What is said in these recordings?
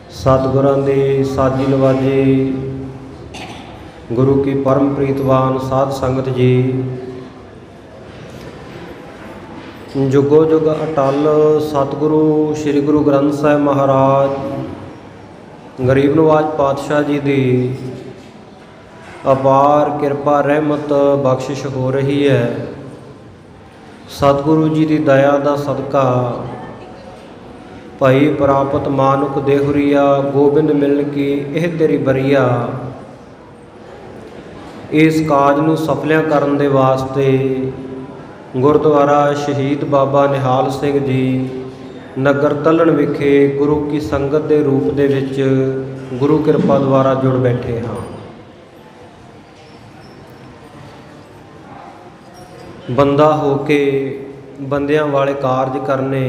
सतगुरां दी साजी नवाजी गुरु की परम प्रीतवान साध संगत जी, जुगो जुग अटल सतगुरु श्री गुरु ग्रंथ साहिब महाराज गरीब नवाज पातशाह जी की अपार कृपा रहमत बख्शिश हो रही है। सतगुरु जी की दया का सदका भाई प्राप्त मानुक देहुरिया गोबिंद मिलन की यह तेरी बरिया। इस काज नूं सफलियां करन दे वास्ते गुरुद्वारा शहीद बाबा निहाल सिंह जी नगर तलन विखे गुरु की संगत के रूप दे विच गुरु कृपा द्वारा जुड़ बैठे हाँ। बंदा होके बंदियां वाले कारज करने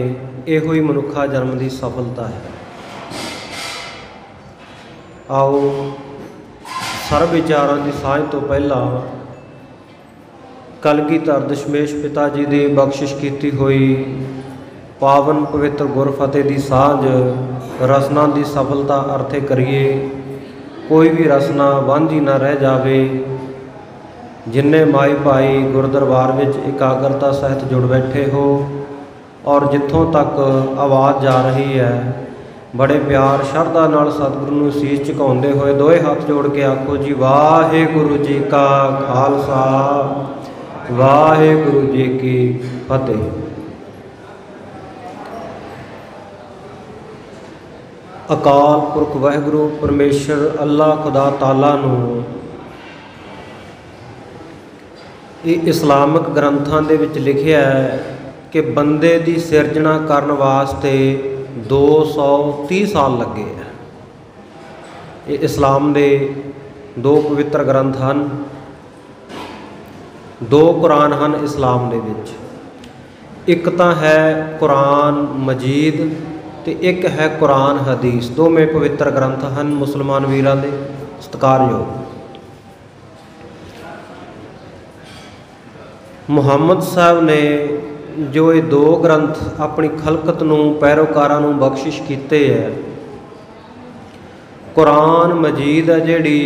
इहो ही मनुखा जन्म की सफलता है। आओ सर्व विचारां की साझ तो पहला कलगीधर दशमेश पिता जी की बख्शिश की हुई पावन पवित्र गुरफतेह की साझ रसना की सफलता अर्थे करिए। कोई भी रसना वांझी ना रह जावे। जिन्ने माई भाई गुरदरबार विच एकाग्रता सहित जुड़ बैठे हो और जिथों तक आवाज़ जा रही है बड़े प्यार शरधा नाल सतगुरु नूं सीस झुकाउंदे होए दोए हाथ जोड़ के आखो जी वाहिगुरु जी का खालसा वाहिगुरु जी की फतेह। अकाल पुरख वाहिगुरु परमेश्वर अल्लाह खुदा ताला नूं इस्लामिक ग्रंथां दे विच लिखिया है कि बंदे दी सिरजना करन वास्ते 230 साल लगे हैं। ये इस्लाम दे दो पवित्र ग्रंथ हैं, दो कुरान हैं इस्लाम दे विच। एक तो है कुरान मजीद ते एक है कुरान हदीस। दोवें पवित्र ग्रंथ हैं मुसलमान वीरां दे सत्कारयोग। मुहम्मद साहब ने जो ये दो ग्रंथ अपनी खलकत नूं पैरोकारां नूं बख्शिश कीते है। कुरान मजीद है जिहड़ी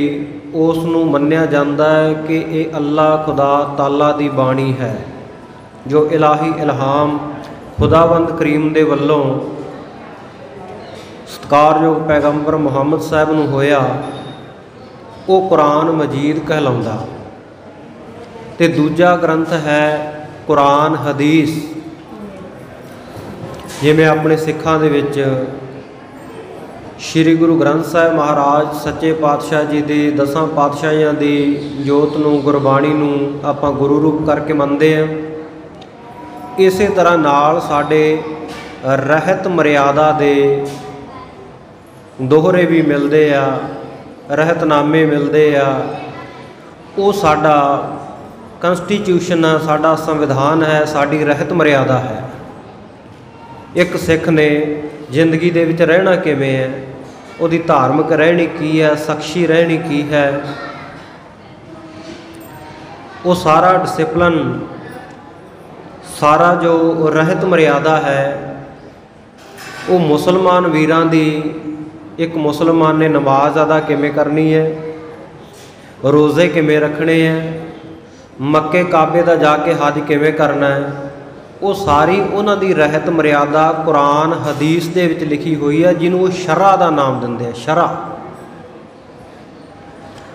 उस नूं मन्निया जांदा है कि ये अल्लाह खुदा ताला दी बाणी है जो इलाही इल्हाम खुदावंद करीम दे वल्लों सत्कारयोग पैगंबर मुहम्मद साहब नूं होया। वो कुरान मजीद कहलाउंदा। ते दूजा ग्रंथ है कुरान हदीस। जिवें अपने सिखां दे विच श्री गुरु ग्रंथ साहिब महाराज सच्चे पातशाह जी की 10 पातशाहियां की जोत नूं गुरबाणी नूं आपां गुरु रूप करके मनते हैं। इस तरह नाल साडे रहत मर्यादा दे दोहरे भी मिलते आ, रहतनामे मिलते आ। वो साडा कंस्टीट्यूशन है, साडा संविधान है, साडी रहत मर्यादा है। एक सिख ने जिंदगी दे विच रहना किवें है, उहदी धार्मिक रहनी की है, शख्सी रहनी की है, वो सारा डिसिपलन सारा जो रहत मर्यादा है वो मुसलमान वीरां दी। एक मुसलमान ने नमाज अदा किवें करनी है, रोज़े किवें रखने हैं, मक्के काबे दा जाके हज किवें करना है, वो सारी उन्हां दी रहत मर्यादा कुरान हदीस दे विच लिखी हुई है जिन्हों शरा का नाम दिंदे हैं। शरा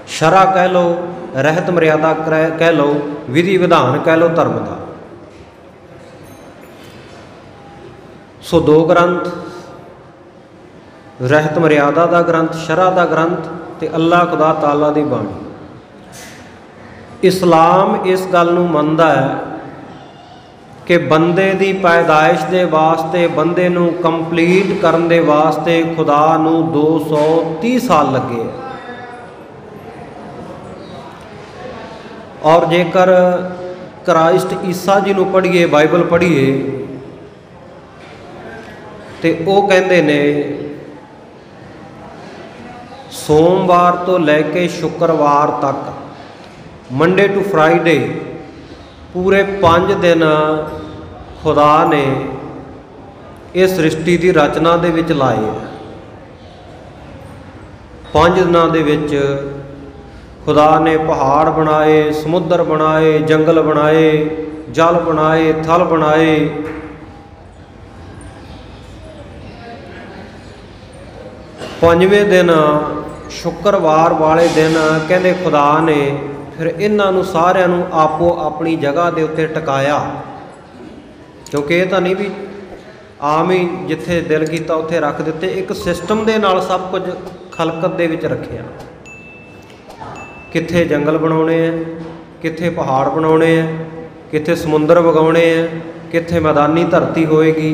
शरा कह लो, रहत मर्यादा कह लो, विधि विधान कह लो धर्म का। सो दो ग्रंथ रहत मर्यादा का ग्रंथ शरा का ग्रंथ ते अल्लाह खुदा ताला दी बाणी। इस्लाम इस गल नूं मनदा है कि बंदे दी पैदाइश दे वास्ते बंदे नूं कंप्लीट करन दे वास्ते खुदा नूं 230 साल लगे। और जेकर क्राइस्ट ईसा जी नूं पढ़ीए, बाइबल पढ़ीए तो वो कहते ने सोमवार तो लैके शुक्रवार तक मंडे टू फ्राइडे पूरे 5 दिन खुदा ने इस सृष्टि की रचना दे विच लाए। 5 ਦਿਨਾਂ ਦੇ ਵਿੱਚ खुदा ने पहाड़ बनाए, समुद्र बनाए, जंगल बनाए, जल बनाए, थल बनाए। पंजवें दिन शुक्रवार वाले दिन कहते खुदा ने फिर इन्हों सारिਆਂ ਨੂੰ आपो अपनी जगह के उत्ते टिकाया, क्योंकि ये तो नहीं भी आम ही जिथे दिल किया उत्थे रख दिते। एक सिस्टम के नाल सब कुछ खलकत दे विच रखिया। कित्थे जंगल बनाने हैं, कित्थे पहाड़ बनाने हैं, कित्थे समुंदर वगाने हैं, कित्थे मैदानी धरती होएगी,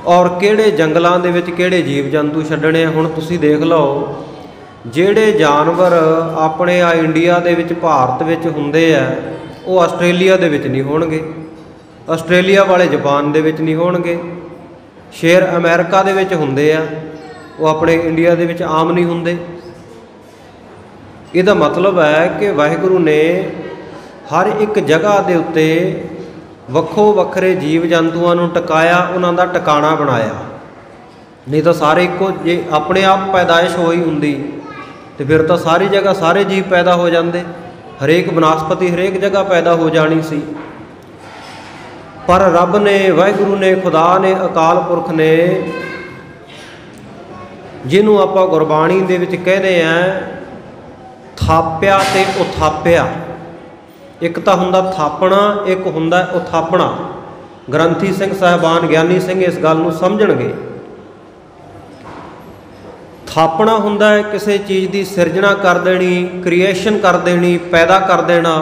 और किहड़े जंगलों दे विच किहड़े जीव जंतु छड्डणे। हुण तुसीं देख लो, जिहड़े जानवर अपने आ इंडिया दे विच भारत विच हुंदे आ वो आस्ट्रेलिया दे विच नहीं होणगे, आस्ट्रेलिया वाले जापान दे विच नहीं होणगे। शेर अमेरिका दे विच हुंदे आ, वो अपने इंडिया दे विच आम नहीं हुंदे। ਇਹਦਾ मतलब है कि वाहिगुरू ने हर एक जगह के उत्ते ਵੱਖੋ ਵੱਖਰੇ जीव जंतुओं को टिकाया, उन्हों का टिकाणा बनाया। नहीं तो सारे इको जे अपने आप पैदाइश होई हुंदी तो फिर तो सारी जगह सारे जीव पैदा हो जाते, हरेक वनस्पति हरेक जगह पैदा हो जानी सी। पर रब ने, वाहिगुरू ने, खुदा ने, अकाल पुरख ने, जिन्हों आपां गुरबाणी दे विच कहदे आ थापिया ते उथापिया। एक तो हुंदा थापना, एक हुंदा उथापना। ग्रंथी सिंह साहबान, ज्ञानी सिंह इस गल नूं समझणगे। थापना हुंदा है किसी चीज़ की सिरजना कर देनी, क्रिएशन कर देनी, पैदा कर देना,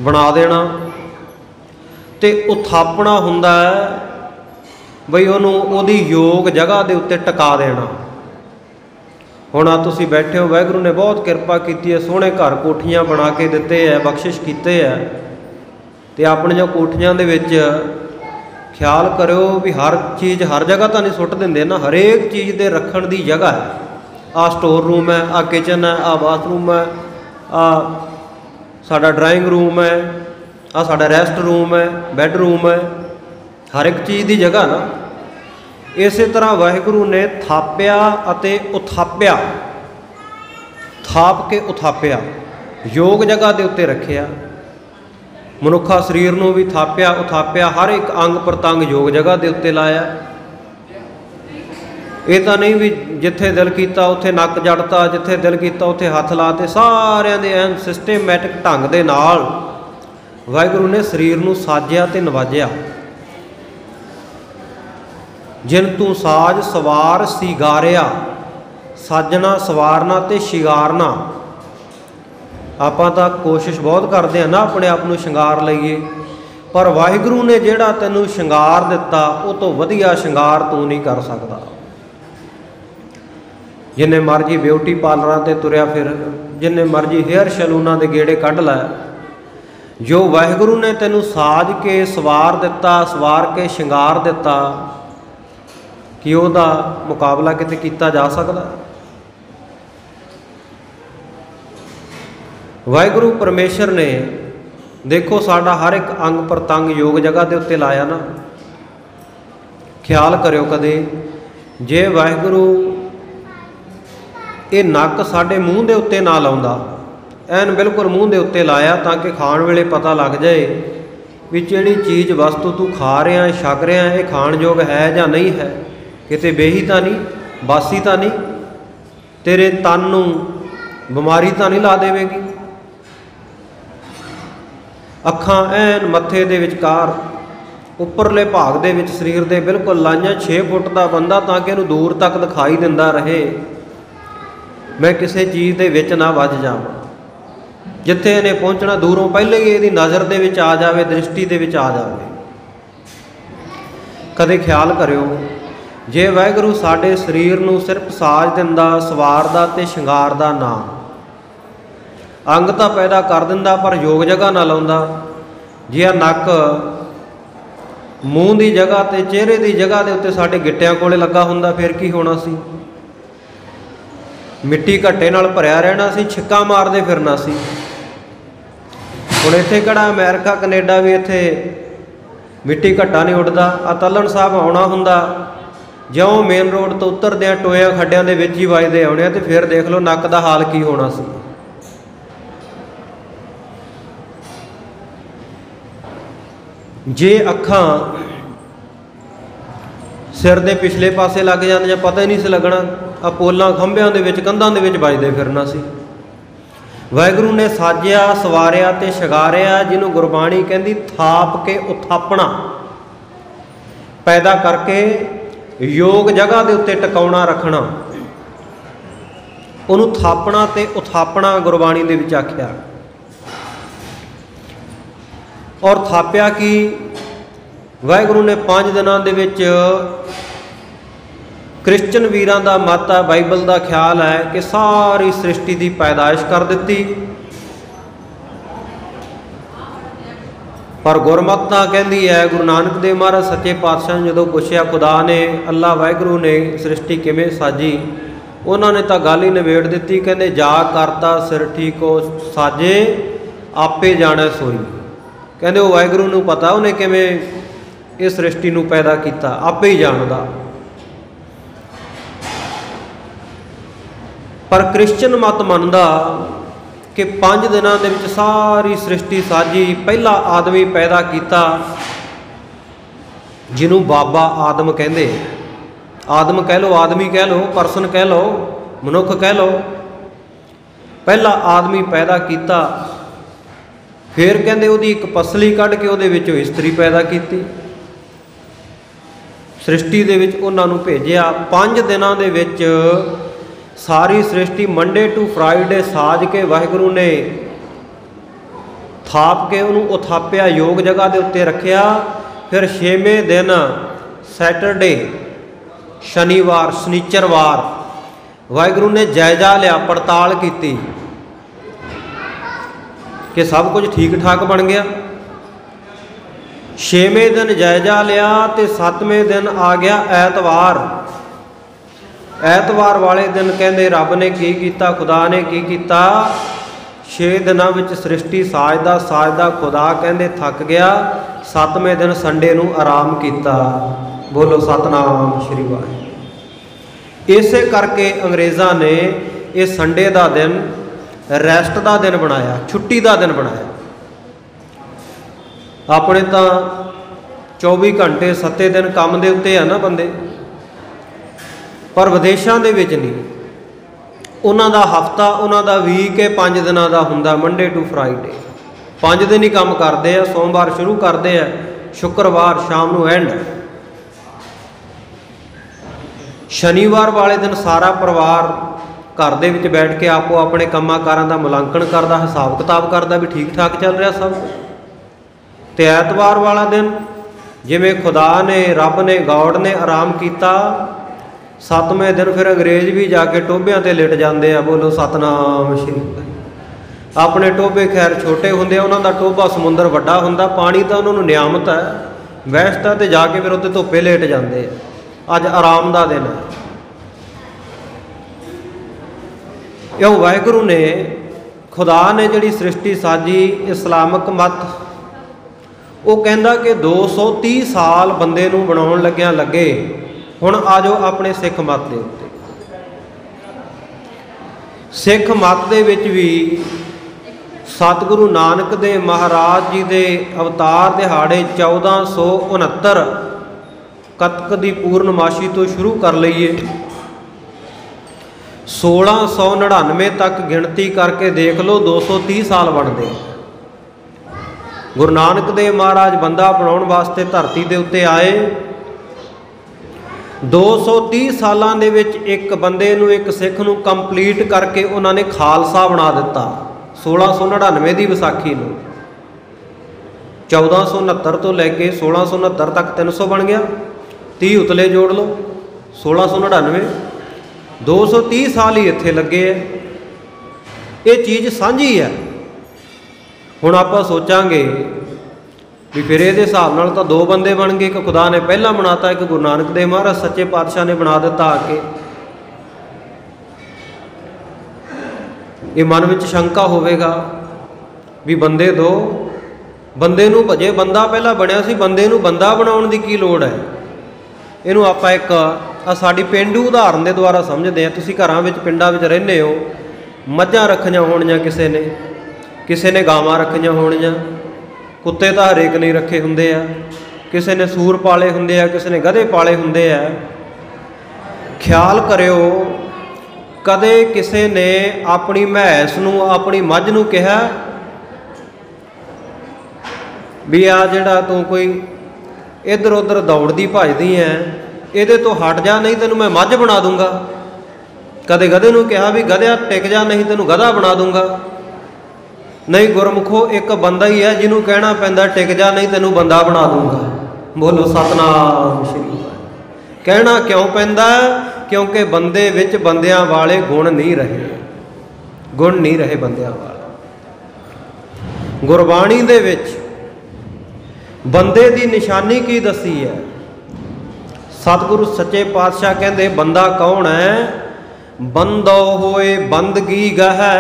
बना देना। ते उथापना हुंदा है बई उहनूं उहदी योग जगह के उत्ते टिका देना। हुण आ तुसीं बैठे हो, वाहिगुरू ने बहुत किरपा की है, सोहणे घर कोठियां बना के दिते है, बख्शिश कीते है। तो अपनियां कोठियां दे विच ख्याल करो भी हर चीज़ हर जगह तो नहीं सुट देंदे ना, हरेक चीज़ के रखण की जगह है। आ स्टोर रूम है, आ किचन है, आ बाथरूम है, आ साडा ड्राइंग रूम है, आ साडा रेस्ट रूम है, बैडरूम है, हर एक चीज़ की जगह ना। इस तरह वाहिगुरू ने थापिया अते उथापिया, थाप के उथापिया, योग जगह के उत्ते रखिया। मनुखा शरीर नूं भी थापिया उथापिया, हर एक अंग प्रतंग योग जगह के उत्ते लाया। ये तो नहीं भी जिथे दिल किया उत्थे नक जड़ता, जिथे दिल किया उत्थे हथ लाते, सारियां दे एन सिस्टमैटिक ढंग दे नाल वाहिगुरू ने शरीर नूं साजिया ते नवाजिया। जिन तू साज सवार सिगारिया, साजना सवारना ते शिंगारना। आपां तां कोशिश बहुत करते हैं ना अपने आप नूं शिंगार लईए, पर वाहिगुरू ने जिहड़ा तैनूं शिंगार दिता उह तों वधिया शिंगार तू नहीं कर सकदा। जिन्ने मर्जी ब्यूटी पार्लरां ते तुरिया फिर, जिन्ने मर्जी हेयर सैलूनां दे गेड़े कढ लै, जो वाहिगुरू ने तैनूं साज के सवार दिता, सवार के शिंगार दिता, कि ਉਹਦਾ मुकाबला किते किया जा सकता। वाहिगुरू परमेश्वर ने देखो साडा हर एक अंग प्रतंग योग जगह के उत्ते लाया ना। ख्याल करियो कदे जे वाहिगुरू ये नक साडे मूँह के उत्ते ना लाउंदा, एन बिल्कुल मूँह के उत्ते लाया ताकि खाण वेले पता लग जाए भी जिहड़ी चीज़ वस्तु तू खा रहा छक रहा ये खाण योग है या नहीं है, किते बेही तो नहीं, बासी तो नहीं, तेरे तन नूं बीमारी तो नहीं ला देवेगी। अखां ऐन मत्थे दे विचकार उपरले भाग दे विच शरीर दे बिल्कुल लाइयां 6 फुट का बंदा ताकि इहनूं दूर तक दिखाई दिंदा रहे, मैं किसी चीज़ दे विच ना वज जावां। जिथे इहने पहुँचना दूरों पहले ही इहदी नज़र दे विच आ जावे, दृष्टि दे विच आ जावे। कदे ख्याल करियो जे वाहिगुरू साडे शरीर नूं सिर्फ साज दिंदा, सवारदा ते शिंगारदा ना, अंग तो पैदा कर दिंदा पर योग जगह ना लाउंदा। जे नक मूँह की जगह ते चेहरे की जगह के उत्ते साडे गिट्टियां कोले लगा हुंदा फिर की होना सी? मिट्टी घट्टे नाल भरिया रहना सी, छिक्का मारदे फिरना सी। हुण इत्थे किहड़ा अमेरिका कनेडा भी इत्थे मिट्टी घट्टा नहीं उड़दा। आ तलन साहब आउणा हुंदा ਜਿਉਂ ਮੇਨ ਰੋਡ ਤੋਂ ਉਤਰਦਿਆਂ ਟੋਇਆਂ ਖੱਡਿਆਂ ਦੇ ਵਿੱਚ ਹੀ ਵੱਜਦੇ ਆਉਣੇ ਆ, ਤੇ ਫਿਰ ਦੇਖ ਲਓ ਨੱਕ ਦਾ ਹਾਲ ਕੀ ਹੋਣਾ ਸੀ। ਜੇ ਅੱਖਾਂ ਸਿਰ ਦੇ ਪਿਛਲੇ ਪਾਸੇ ਲੱਗ ਜਾਂਦੀਆਂ ਪਤਾ ਹੀ ਨਹੀਂ ਸੀ ਲੱਗਣਾ, ਆ ਪੋਲਾਂ ਖੰਭਿਆਂ ਦੇ ਵਿੱਚ ਕੰਧਾਂ ਦੇ ਵਿੱਚ ਵੱਜਦੇ ਫਿਰਨਾ ਸੀ। ਵਾਹਿਗੁਰੂ ਨੇ ਸਾਜਿਆ ਸਵਾਰਿਆ ਤੇ ਸ਼ਿੰਗਾਰਿਆ, ਜਿਹਨੂੰ ਗੁਰਬਾਣੀ ਕਹਿੰਦੀ ਥਾਪ ਕੇ ਉਥਾਪਣਾ, ਪੈਦਾ ਕਰਕੇ ਯੋਗ ਜਗ੍ਹਾ ਦੇ ਉੱਤੇ ਟਿਕਾਉਣਾ ਰੱਖਣਾ, ਉਹਨੂੰ ਥਾਪਣਾ ਤੇ ਉਥਾਪਣਾ ਗੁਰਬਾਣੀ ਦੇ ਵਿੱਚ ਆਖਿਆ। ਔਰ ਥਾਪਿਆ ਕੀ, ਵਾਹਿਗੁਰੂ ਨੇ 5 ਦਿਨਾਂ ਦੇ ਵਿੱਚ, ਕ੍ਰਿਸਚਨ ਵੀਰਾਂ ਦਾ ਮਤ ਹੈ, ਬਾਈਬਲ ਦਾ ਖਿਆਲ ਹੈ ਕਿ ਸਾਰੀ ਸ੍ਰਿਸ਼ਟੀ ਦੀ ਪੈਦਾਇਸ਼ ਕਰ ਦਿੱਤੀ, ਪਰ ਗੁਰਮਤਿ ਕਹਿੰਦੀ ਹੈ, ਗੁਰੂ ਨਾਨਕ ਦੇਵ ਮਹਾਰਾਜ ਸੱਚੇ ਪਾਤਸ਼ਾਹ ਨੇ ਜਦੋਂ ਪੁੱਛਿਆ ਖੁਦਾ ਨੇ, ਅੱਲਾ ਵਾਹਿਗੁਰੂ ਨੇ ਸ੍ਰਿਸ਼ਟੀ ਕਿਵੇਂ ਸਾਜੀ, ਉਹਨਾਂ ਨੇ ਤਾਂ ਗੱਲ ਹੀ ਨਿਬੇੜ ਦਿੱਤੀ, ਕਹਿੰਦੇ ਜਾ ਕਰਤਾ ਸਿਰਠੀ ਕੋ ਸਾਜੇ ਆਪੇ ਜਾਣੈ ਸੋਈ। ਕਹਿੰਦੇ ਉਹ ਵਾਹਿਗੁਰੂ ਨੂੰ ਪਤਾ ਉਹਨੇ ਕਿਵੇਂ ਇਹ ਸ੍ਰਿਸ਼ਟੀ ਨੂੰ ਪੈਦਾ ਕੀਤਾ, ਆਪੇ ਹੀ ਜਾਣਦਾ। ਪਰ ਕ੍ਰਿਸਚਨ ਮਤ ਮੰਨਦਾ ਕਿ 5 ਦਿਨਾਂ ਦੇ ਵਿੱਚ ਸਾਰੀ ਸ੍ਰਿਸ਼ਟੀ ਸਾਜੀ, ਪਹਿਲਾ ਆਦਮੀ ਪੈਦਾ ਕੀਤਾ, ਜਿਹਨੂੰ ਬਾਬਾ ਆਦਮ ਕਹਿੰਦੇ। ਆਦਮ ਕਹਿ ਲਓ, ਆਦਮੀ ਕਹਿ ਲਓ, ਪਰਸਨ ਕਹਿ ਲਓ, ਮਨੁੱਖ ਕਹਿ ਲਓ। ਪਹਿਲਾ ਆਦਮੀ ਪੈਦਾ ਕੀਤਾ, ਫਿਰ ਕਹਿੰਦੇ ਉਹਦੀ ਇੱਕ ਪਸਲੀ ਕੱਢ ਕੇ ਉਹਦੇ ਵਿੱਚੋਂ ਇਸਤਰੀ ਪੈਦਾ ਕੀਤੀ, ਸ੍ਰਿਸ਼ਟੀ ਦੇ ਵਿੱਚ ਉਹਨਾਂ ਨੂੰ ਭੇਜਿਆ। 5 ਦਿਨਾਂ ਦੇ ਵਿੱਚ ਸਾਰੀ ਸ੍ਰਿਸ਼ਟੀ ਮੰਡੇ ਟੂ ਫਰਾਈਡੇ ਸਾਜ ਕੇ ਵਾਹਿਗੁਰੂ ਨੇ ਥਾਪ ਕੇ ਉਹਨੂੰ ਉਥਾਪਿਆ, ਯੋਗ ਜਗ੍ਹਾ ਦੇ ਉੱਤੇ ਰੱਖਿਆ। ਫਿਰ 6ਵੇਂ ਦਿਨ ਸੈਟਰਡੇ, ਸ਼ਨੀਵਾਰ, ਸ਼ਨੀਚਰਵਾਰ ਵਾਹਿਗੁਰੂ ਨੇ ਜਾਇਜ਼ਾ ਲਿਆ, ਪੜਤਾਲ ਕੀਤੀ ਕਿ ਸਭ ਕੁਝ ਠੀਕ ਠਾਕ ਬਣ ਗਿਆ। 6ਵੇਂ ਦਿਨ ਜਾਇਜ਼ਾ ਲਿਆ ਤੇ 7ਵੇਂ ਦਿਨ ਆ ਗਿਆ ਐਤਵਾਰ। ਐਤਵਾਰ ਵਾਲੇ ਦਿਨ ਕਹਿੰਦੇ ਰੱਬ ਨੇ ਕੀ ਕੀਤਾ, ਖੁਦਾ ਨੇ ਕੀ ਕੀਤਾ, 6 ਦਿਨਾਂ ਵਿੱਚ ਸ੍ਰਿਸ਼ਟੀ ਸਾਜਦਾ ਸਾਜਦਾ ਖੁਦਾ ਕਹਿੰਦੇ ਥੱਕ ਗਿਆ। 7ਵੇਂ ਦਿਨ ਸੰਡੇ ਨੂੰ ਆਰਾਮ ਕੀਤਾ। ਬੋਲੋ ਸਤਨਾਮ ਸ਼੍ਰੀ ਵਾਹਿਗੁਰੂ। ਇਸੇ ਕਰਕੇ ਅੰਗਰੇਜ਼ਾਂ ਨੇ ਇਹ ਸੰਡੇ ਦਾ ਦਿਨ ਰੈਸਟ ਦਾ ਦਿਨ ਬਣਾਇਆ, ਛੁੱਟੀ ਦਾ ਦਿਨ ਬਣਾਇਆ। ਆਪਣੇ ਤਾਂ 24 ਘੰਟੇ 7 ਦਿਨ ਕੰਮ ਦੇ ਉੱਤੇ ਆ ਨਾ ਬੰਦੇ, ਪਰ ਵਿਦੇਸ਼ਾਂ ਦੇ ਵਿੱਚ ਨਹੀਂ। ਉਹਨਾਂ ਦਾ ਹਫਤਾ, ਉਹਨਾਂ ਦਾ ਵੀਕ ਹੈ 5 ਦਿਨਾਂ ਦਾ ਹੁੰਦਾ, ਮੰਡੇ ਟੂ ਫਰਾਈਡੇ। 5 ਦਿਨ ਹੀ ਕੰਮ ਕਰਦੇ ਆ, ਸੋਮਵਾਰ ਸ਼ੁਰੂ ਕਰਦੇ ਆ, ਸ਼ੁੱਕਰਵਾਰ ਸ਼ਾਮ ਨੂੰ ਐਂਡ। ਸ਼ਨੀਵਾਰ ਵਾਲੇ ਦਿਨ ਸਾਰਾ ਪਰਿਵਾਰ ਘਰ ਦੇ ਵਿੱਚ ਬੈਠ ਕੇ ਆਪੋ ਆਪਣੇ ਕੰਮਾਂ ਕਾਰਾਂ ਦਾ ਮੁਲਾਂਕਣ ਕਰਦਾ, ਹਿਸਾਬ ਕਿਤਾਬ ਕਰਦਾ ਵੀ ਠੀਕ ਠਾਕ ਚੱਲ ਰਿਹਾ ਸਭ। ਤੇ ਐਤਵਾਰ ਵਾਲਾ ਦਿਨ ਜਿਵੇਂ ਖੁਦਾ ਨੇ, ਰੱਬ ਨੇ, ਗੌਡ ਨੇ ਆਰਾਮ ਕੀਤਾ। 7ਵੇਂ ਦਿਨ ਫਿਰ ਅੰਗਰੇਜ਼ ਵੀ ਜਾ ਕੇ ਟੋਭਿਆਂ ਤੇ ਲਿਟ ਜਾਂਦੇ ਆ। ਬੋਲੋ ਸਤਨਾਮ ਸ਼੍ਰੀ ਵਾਹਿਗੁਰੂ। ਆਪਣੇ ਟੋਭੇ ਖੈਰ ਛੋਟੇ ਹੁੰਦੇ ਆ, ਉਹਨਾਂ ਦਾ ਟੋਭਾ ਸਮੁੰਦਰ ਵੱਡਾ ਹੁੰਦਾ, ਪਾਣੀ ਤਾਂ ਉਹਨਾਂ ਨੂੰ ਨਿਆਮਤ ਹੈ, ਵੈਸਤਾ ਤੇ ਜਾ ਕੇ ਫਿਰ ਉੱਤੇ ਧੁੱਪੇ ਲੇਟ ਜਾਂਦੇ ਆ। ਅੱਜ ਆਰਾਮ ਦਾ ਦਿਨ ਹੈ। ਇਹ ਵਾਹਿਗੁਰੂ ਨੇ, ਖੁਦਾ ਨੇ ਜਿਹੜੀ ਸ੍ਰਿਸ਼ਟੀ ਸਾਜੀ, ਇਸਲਾਮਿਕ ਮਤ ਉਹ ਕਹਿੰਦਾ ਕਿ 230 ਸਾਲ ਬੰਦੇ ਨੂੰ ਬਣਾਉਣ ਲੱਗਿਆਂ ਲੱਗੇ। ਹੁਣ ਆ ਜਾਓ ਆਪਣੇ ਸਿੱਖ ਮਤ ਦੇ ਉੱਤੇ। ਸਿੱਖ ਮਤ ਦੇ ਵਿੱਚ ਵੀ ਸਤਿਗੁਰੂ ਨਾਨਕ ਦੇਵ ਮਹਾਰਾਜ ਜੀ ਦੇ ਅਵਤਾਰ ਦਿਹਾੜੇ 1469 ਕੱਤਕ ਦੀ ਪੂਰਨਮਾਸ਼ੀ ਤੋਂ ਸ਼ੁਰੂ ਕਰ ਲਈਏ, 1699 ਤੱਕ ਗਿਣਤੀ ਕਰਕੇ ਦੇਖ ਲਓ, 230 ਸਾਲ ਬਣਦੇ। ਗੁਰੂ ਨਾਨਕ ਦੇਵ ਮਹਾਰਾਜ ਬੰਦਾ ਬਣਾਉਣ ਵਾਸਤੇ ਧਰਤੀ ਦੇ ਉੱਤੇ ਆਏ। 230 ਸਾਲਾਂ ਦੇ ਵਿੱਚ ਇੱਕ ਬੰਦੇ ਨੂੰ, ਇੱਕ ਸਿੱਖ ਨੂੰ ਕੰਪਲੀਟ ਕਰਕੇ ਉਹਨਾਂ ਨੇ ਖਾਲਸਾ ਬਣਾ ਦਿੱਤਾ। 1699 ਦੀ ਵਿਸਾਖੀ ਨੂੰ 1469 ਤੋਂ ਲੈ ਕੇ 1669 ਤੱਕ 300 ਬਣ ਗਿਆ, 30 ਉਤਲੇ ਜੋੜ ਲਓ, 1699। 230 ਸਾਲ ਹੀ ਇੱਥੇ ਲੱਗੇ ਹੈ। ਇਹ ਚੀਜ਼ ਸਾਂਝੀ ਹੈ। ਹੁਣ ਆਪਾਂ ਸੋਚਾਂਗੇ ਵੀ ਫਿਰ ਇਹਦੇ ਹਿਸਾਬ ਨਾਲ ਤਾਂ 2 ਬੰਦੇ ਬਣ ਗਏ, ਇੱਕ ਖੁਦਾ ਨੇ ਪਹਿਲਾਂ ਬਣਾਤਾ, ਇੱਕ ਗੁਰੂ ਨਾਨਕ ਦੇਵ ਮਹਾਰਾਜ ਸੱਚੇ ਪਾਤਸ਼ਾਹ ਨੇ ਬਣਾ ਦਿੱਤਾ ਆ ਕੇ। ਇਹ ਮਨ ਵਿੱਚ ਸ਼ੰਕਾ ਹੋਵੇਗਾ ਵੀ ਬੰਦੇ 2, ਬੰਦੇ ਨੂੰ ਜੇ ਬੰਦਾ ਪਹਿਲਾਂ ਬਣਿਆ ਸੀ, ਬੰਦੇ ਨੂੰ ਬੰਦਾ ਬਣਾਉਣ ਦੀ ਕੀ ਲੋੜ ਹੈ। ਇਹਨੂੰ ਆਪਾਂ ਇੱਕ ਆ ਸਾਡੀ ਪੇਂਡੂ ਉਦਾਹਰਨ ਦੇ ਦੁਆਰਾ ਸਮਝਦੇ ਆ। ਤੁਸੀਂ ਘਰਾਂ ਵਿੱਚ ਪਿੰਡਾਂ ਵਿੱਚ ਰਹਿੰਦੇ ਹੋ, ਮੱਝਾਂ ਰੱਖੀਆਂ ਹੋਣੀਆਂ ਕਿਸੇ ਨੇ ਗਾਵਾਂ ਰੱਖੀਆਂ ਹੋਣੀਆਂ, ਕੁੱਤੇ ਤਾਂ ਹਰੇਕ ਨਹੀਂ ਰੱਖੇ ਹੁੰਦੇ ਆ, ਕਿਸੇ ਨੇ ਸੂਰ ਪਾਲੇ ਹੁੰਦੇ ਆ, ਕਿਸੇ ਨੇ ਗਧੇ ਪਾਲੇ ਹੁੰਦੇ ਆ। ਖਿਆਲ ਕਰਿਓ, ਕਦੇ ਕਿਸੇ ਨੇ ਆਪਣੀ ਮੈਂਸ ਨੂੰ, ਆਪਣੀ ਮੱਝ ਨੂੰ ਕਿਹਾ ਵੀ ਆ ਜਿਹੜਾ ਤੂੰ ਕੋਈ ਇੱਧਰ ਉੱਧਰ ਦੌੜਦੀ ਭੱਜਦੀ ਐ, ਇਹਦੇ ਤੋਂ ਹਟ ਜਾ, ਨਹੀਂ ਤੈਨੂੰ ਮੈਂ ਮੱਝ ਬਣਾ ਦੂੰਗਾ। ਕਦੇ ਗਧੇ ਨੂੰ ਕਿਹਾ ਵੀ ਗਧਿਆ ਟਿਕ ਜਾ, ਨਹੀਂ ਤੈਨੂੰ ਗਧਾ ਬਣਾ ਦੂੰਗਾ। ਨਹੀਂ ਗੁਰਮੁਖੋ, ਇੱਕ ਬੰਦਾ ਹੀ ਹੈ ਜਿਹਨੂੰ ਕਹਿਣਾ ਪੈਂਦਾ ਟਿਕ ਜਾ, ਨਹੀਂ ਤੈਨੂੰ ਬੰਦਾ ਬਣਾ ਦੂੰਗਾ। ਬੋਲੋ ਸਤਨਾਮ ਸ਼੍ਰੀ ਵਾਹਿਗੁਰੂ। ਕਹਿਣਾ ਕਿਉਂ ਪੈਂਦਾ? ਕਿਉਂਕਿ ਬੰਦੇ ਵਿੱਚ ਬੰਦਿਆਂ ਵਾਲੇ ਗੁਣ ਨਹੀਂ ਰਹੇ, ਗੁਣ ਨਹੀਂ ਰਹੇ ਬੰਦਿਆਂ ਵਾਲੇ। ਗੁਰਬਾਣੀ ਦੇ ਵਿੱਚ ਬੰਦੇ ਦੀ ਨਿਸ਼ਾਨੀ ਕੀ ਦੱਸੀ ਹੈ? ਸਤਿਗੁਰੂ ਸੱਚੇ ਪਾਤਸ਼ਾਹ ਕਹਿੰਦੇ ਬੰਦਾ ਕੌਣ ਹੈ? ਬੰਦੋ ਹੋਏ ਬੰਦਗੀ ਗਹਿ।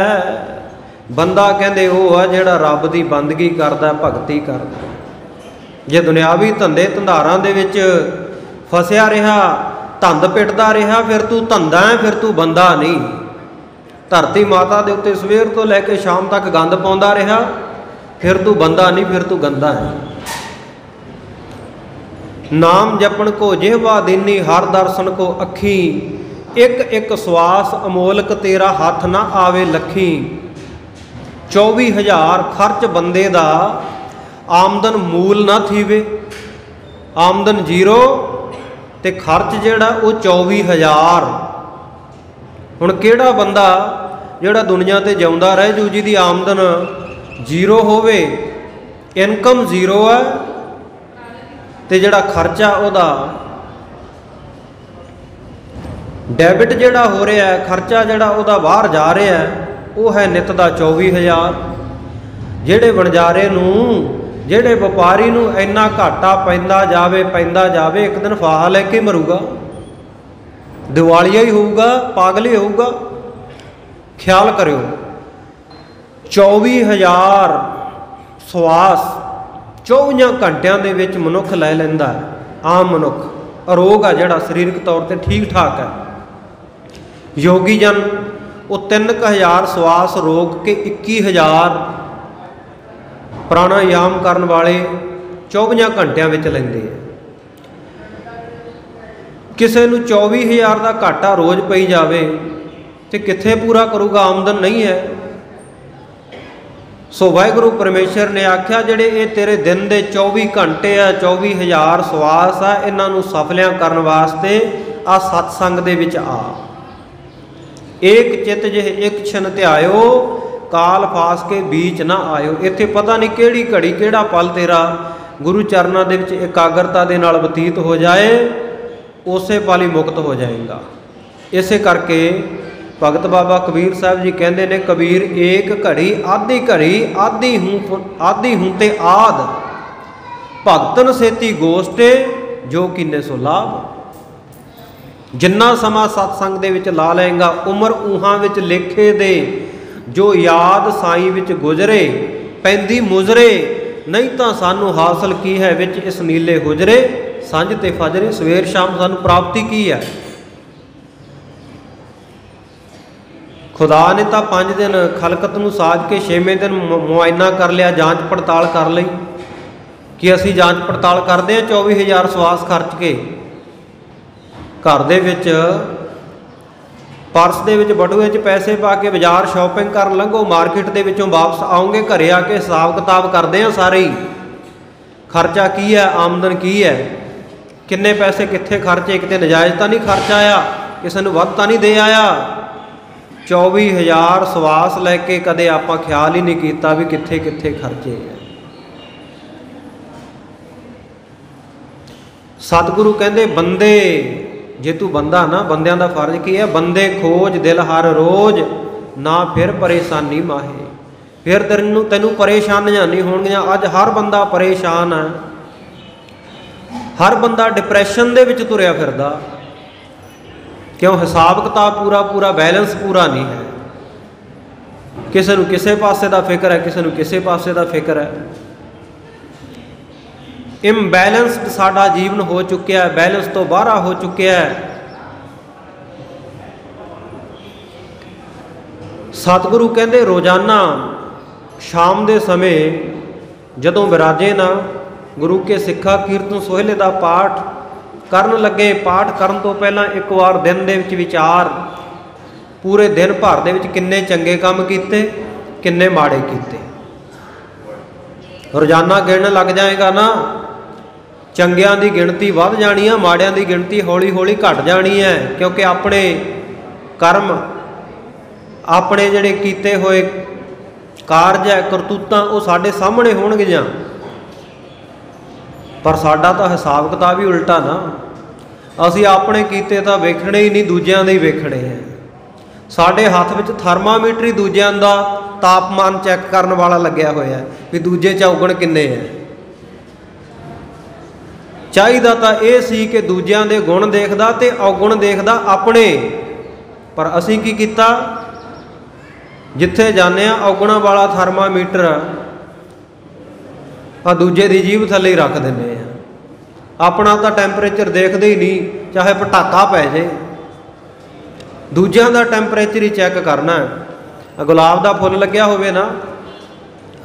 ਬੰਦਾ ਕਹਿੰਦੇ ਉਹ ਆ ਜਿਹੜਾ ਰੱਬ ਦੀ ਬੰਦਗੀ ਕਰਦਾ, ਭਗਤੀ ਕਰਦਾ। ਜੇ ਦੁਨਿਆਵੀ ਧੰਦੇ ਧੰਦਾਰਾਂ ਦੇ ਵਿੱਚ ਫਸਿਆ ਰਿਹਾ, ਧੰਦ ਪਿੱਟਦਾ ਰਿਹਾ, ਫਿਰ ਤੂੰ ਧੰਦਾ ਹੈ, ਫਿਰ ਤੂੰ ਬੰਦਾ ਨਹੀਂ। ਧਰਤੀ ਮਾਤਾ ਦੇ ਉੱਤੇ ਸਵੇਰ ਤੋਂ ਲੈ ਕੇ ਸ਼ਾਮ ਤੱਕ ਗੰਦ ਪਾਉਂਦਾ ਰਿਹਾ, ਫਿਰ ਤੂੰ ਬੰਦਾ ਨਹੀਂ, ਫਿਰ ਤੂੰ ਗੰਦਾ ਹੈ। ਨਾਮ ਜਪਣ ਕੋ ਜਿਹਵਾ ਦੀਨੀ, ਹਰ ਦਰਸ਼ਨ ਕੋ ਅੱਖੀ। ਇੱਕ ਇੱਕ ਸਵਾਸ ਅਮੋਲਕ, ਤੇਰਾ ਹੱਥ ਨਾ ਆਵੇ ਲੱਖੀ। 24,000 ਖਰਚ ਬੰਦੇ ਦਾ, ਆਮਦਨ ਮੂਲ ਨਾ ਥੀਵੇ। ਆਮਦਨ ਜ਼ੀਰੋ ਤੇ ਖਰਚ ਜਿਹੜਾ ਉਹ 24,000। ਹੁਣ ਕਿਹੜਾ ਬੰਦਾ ਜਿਹੜਾ ਦੁਨੀਆ ਤੇ ਜਿਉਂਦਾ ਰਹੇ ਜੂ ਜਿਹਦੀ ਆਮਦਨ ਜ਼ੀਰੋ ਹੋਵੇ, ਇਨਕਮ ਜ਼ੀਰੋ ਹੈ, ਤੇ ਜਿਹੜਾ ਖਰਚਾ ਉਹਦਾ ਡੈਬਿਟ ਜਿਹੜਾ ਹੋ ਰਿਹਾ ਹੈ, ਖਰਚਾ ਜਿਹੜਾ ਉਹਦਾ ਬਾਹਰ ਜਾ ਰਿਹਾ ਹੈ, ਉਹ ਹੈ ਨਿੱਤ ਦਾ 24,000। ਜਿਹੜੇ ਵਣਜਾਰੇ ਨੂੰ, ਜਿਹੜੇ ਵਪਾਰੀ ਨੂੰ ਇੰਨਾ ਘਾਟਾ ਪੈਂਦਾ ਜਾਵੇ, ਇੱਕ ਦਿਨ ਫਾਹਾ ਲੈ ਕੇ ਮਰੂਗਾ, ਦਿਵਾਲੀਆ ਹੀ ਹੋਊਗਾ, ਪਾਗਲ ਹੀ ਹੋਊਗਾ। ਖਿਆਲ ਕਰਿਓ, 24,000 ਸਵਾਸ 24 ਘੰਟਿਆਂ ਦੇ ਵਿੱਚ ਮਨੁੱਖ ਲੈ ਲੈਂਦਾ ਹੈ। ਆਮ ਮਨੁੱਖ, ਅਰੋਗ ਆ ਜਿਹੜਾ, ਸਰੀਰਕ ਤੌਰ ਤੇ ਠੀਕ ਠਾਕ ਹੈ। ਯੋਗੀ ਜਨ ਉਹ 3,000 ਸਵਾਸ ਰੋਕ ਕੇ 21,000 ਪ੍ਰਾਣਾਯਾਮ ਕਰਨ ਵਾਲੇ 24 ਘੰਟਿਆਂ ਵਿੱਚ ਲੈਂਦੇ ਆ। ਕਿਸੇ ਨੂੰ 24,000 ਦਾ ਘਾਟਾ ਰੋਜ਼ ਪਈ ਜਾਵੇ ਤੇ ਕਿੱਥੇ ਪੂਰਾ ਕਰੂਗਾ? ਆਮਦਨ ਨਹੀਂ ਹੈ। ਸੋ ਵਾਹਿਗੁਰੂ ਪਰਮੇਸ਼ਰ ਨੇ ਆਖਿਆ ਜਿਹੜੇ ਇਹ ਤੇਰੇ ਦਿਨ ਦੇ 24 ਘੰਟੇ ਆ, 24,000 ਸਵਾਸ ਆ, ਇਹਨਾਂ ਨੂੰ ਸਫਲਿਆਂ ਕਰਨ ਵਾਸਤੇ ਆ ਸਤਸੰਗ ਦੇ ਵਿੱਚ ਆ। ਏਕ ਚਿਤ ਜਿਹ ਇੱਕ ਛਨ ਧਿਆਇਓ, ਕਾਲ ਫਾਸ ਕੇ ਬੀਚ ਨਾ ਆਇਓ। ਇੱਥੇ ਪਤਾ ਨਹੀਂ ਕਿਹੜੀ ਘੜੀ, ਕਿਹੜਾ ਪਲ ਤੇਰਾ ਗੁਰੂ ਚਰਨਾਂ ਦੇ ਵਿੱਚ ਇਕਾਗਰਤਾ ਦੇ ਨਾਲ ਬਤੀਤ ਹੋ ਜਾਏ, ਉਸੇ ਪਲ ਹੀ ਮੁਕਤ ਹੋ ਜਾਏਗਾ। ਇਸੇ ਕਰਕੇ ਭਗਤ ਬਾਬਾ ਕਬੀਰ ਸਾਹਿਬ ਜੀ ਕਹਿੰਦੇ ਨੇ, ਕਬੀਰ ਏਕ ਘੜੀ ਆਧੀ ਘੜੀ, ਆਧੀ ਹੂੰ ਤੇ ਆਦ, ਭਗਤਨ ਸੇਤੀ ਗੋਸ਼ਟੇ ਜੋ ਕੀਨੇ ਸੋ ਲਾਭ। ਜਿੰਨਾ ਸਮਾਂ ਸਤਸੰਗ ਦੇ ਵਿੱਚ ਲਾ ਲਏਗਾ, ਉਮਰ ਊਹਾਂ ਵਿੱਚ ਲੇਖੇ ਦੇ, ਜੋ ਯਾਦ ਸਾਈਂ ਵਿੱਚ ਗੁਜ਼ਰੇ, ਪੈਂਦੀ ਮੁਜ਼ਰੇ, ਨਹੀਂ ਤਾਂ ਸਾਨੂੰ ਹਾਸਲ ਕੀ ਹੈ ਵਿੱਚ ਇਸ ਨੀਲੇ ਹੁਜਰੇ। ਸਾਂਝ ਤੇ ਫਜਰੇ, ਸਵੇਰ ਸ਼ਾਮ ਸਾਨੂੰ ਪ੍ਰਾਪਤੀ ਕੀ ਹੈ? ਖੁਦਾ ਨੇ ਤਾਂ 5 ਦਿਨ ਖਲਕਤ ਨੂੰ ਸਾਜ ਕੇ 6ਵੇਂ ਦਿਨ ਮੁਆਇਨਾ ਕਰ ਲਿਆ, ਜਾਂਚ ਪੜਤਾਲ ਕਰ ਲਈ। ਕਿ ਅਸੀਂ ਜਾਂਚ ਪੜਤਾਲ ਕਰਦੇ ਹਾਂ 24,000 ਸਵਾਸ ਖਰਚ ਕੇ? ਘਰ ਦੇ ਵਿੱਚ ਪਰਸ ਦੇ ਵਿੱਚ ਬਟੂਏ 'ਚ ਪੈਸੇ ਪਾ ਕੇ ਬਾਜ਼ਾਰ ਸ਼ਾਪਿੰਗ ਕਰਨ ਲੰਘੋ, ਮਾਰਕੀਟ ਦੇ ਵਿੱਚੋਂ ਵਾਪਸ ਆਓਗੇ, ਘਰੇ ਆ ਕੇ ਹਿਸਾਬ ਕਿਤਾਬ ਕਰਦੇ ਹਾਂ ਸਾਰੇ ਹੀ। ਖਰਚਾ ਕੀ ਹੈ, ਆਮਦਨ ਕੀ ਹੈ, ਕਿੰਨੇ ਪੈਸੇ ਕਿੱਥੇ ਖਰਚੇ, ਕਿਤੇ ਨਜਾਇਜ਼ ਤਾਂ ਨਹੀਂ ਖਰਚ ਆਇਆ, ਕਿਸੇ ਨੂੰ ਵੱਧ ਤਾਂ ਨਹੀਂ ਦੇ ਆਇਆ। 24,000 ਸਵਾਸ ਲੈ ਕੇ ਕਦੇ ਆਪਾਂ ਖਿਆਲ ਹੀ ਨਹੀਂ ਕੀਤਾ ਵੀ ਕਿੱਥੇ ਕਿੱਥੇ ਖਰਚੇ ਹੈ। ਸਤਿਗੁਰੂ ਕਹਿੰਦੇ ਬੰਦੇ, ਜੇ ਤੂੰ ਬੰਦਾ ਨਾ, ਬੰਦਿਆਂ ਦਾ ਫਰਜ਼ ਕੀ ਹੈ? ਬੰਦੇ ਖੋਜ ਦਿਲ ਹਰ ਰੋਜ਼, ਨਾ ਫਿਰ ਪਰੇਸ਼ਾਨੀ ਮਾਹੇ। ਫਿਰ ਤੈਨੂੰ ਪਰੇਸ਼ਾਨੀਆਂ ਨਹੀਂ ਹੋਣਗੀਆਂ। ਅੱਜ ਹਰ ਬੰਦਾ ਪਰੇਸ਼ਾਨ ਹੈ, ਹਰ ਬੰਦਾ ਡਿਪਰੈਸ਼ਨ ਦੇ ਵਿੱਚ ਤੁਰਿਆ ਫਿਰਦਾ। ਕਿਉਂ? ਹਿਸਾਬ ਕਿਤਾਬ ਪੂਰਾ ਬੈਲੈਂਸ ਪੂਰਾ ਨਹੀਂ ਹੈ। ਕਿਸੇ ਨੂੰ ਕਿਸੇ ਪਾਸੇ ਦਾ ਫਿਕਰ ਹੈ, ਕਿਸੇ ਨੂੰ ਕਿਸੇ ਪਾਸੇ ਦਾ ਫਿਕਰ ਹੈ। ਇੰਬੈਲੈਂਸਡ ਸਾਡਾ ਜੀਵਨ ਹੋ ਚੁੱਕਿਆ, ਬੈਲੈਂਸ ਤੋਂ ਬਾਹਰ ਹੋ ਚੁੱਕਿਆ ਹੈ। सतगुरु कहते रोज़ाना शाम के समय जदों विराजे ना गुरु के सिक्खा कीर्तन सोहले का पाठ करन लगे, पाठ करन तो पहला एक बार दिन दे विच विचार पूरे दिन भर दे विच किन्ने चंगे काम कीते, किन्ने माड़े कीते। रोज़ाना गिणन लग जाएगा ना, चंगियां दी गिणती वध जानी है, माड़ियां दी गिणती हौली हौली घट जानी है। क्योंकि अपने कर्म, अपने जिहड़े कीते होए कारज है, करतूतां वो साडे सामने होणगियां, पर साडा तां हिसाब किताब ही उल्टा ना। असीं अपने कीते तां वेखणे ही नहीं, दूजियां दे ही वेखणे है। साडे हत्थ विच थर्मामीटर ही दूजियां दा तापमान चैक करन वाला लग्या होया है भी दूजे च औगण किन्ने है। चाहिदा तां इह सी कि दूजियां दे गुण देखदा ते औगुण देखदा अपने, पर असीं की कीता, जिथे जाने औगुणा वाला थर्मामीटर आ दूजे की जीभ थले ही रख देने हैं। अपना तो टैंपरेचर देखते ही नहीं, चाहे पटाका पै जाए, दूजियां का टैंपरेचर ही चैक करना है। गुलाब का फुल लग्या होवे ना,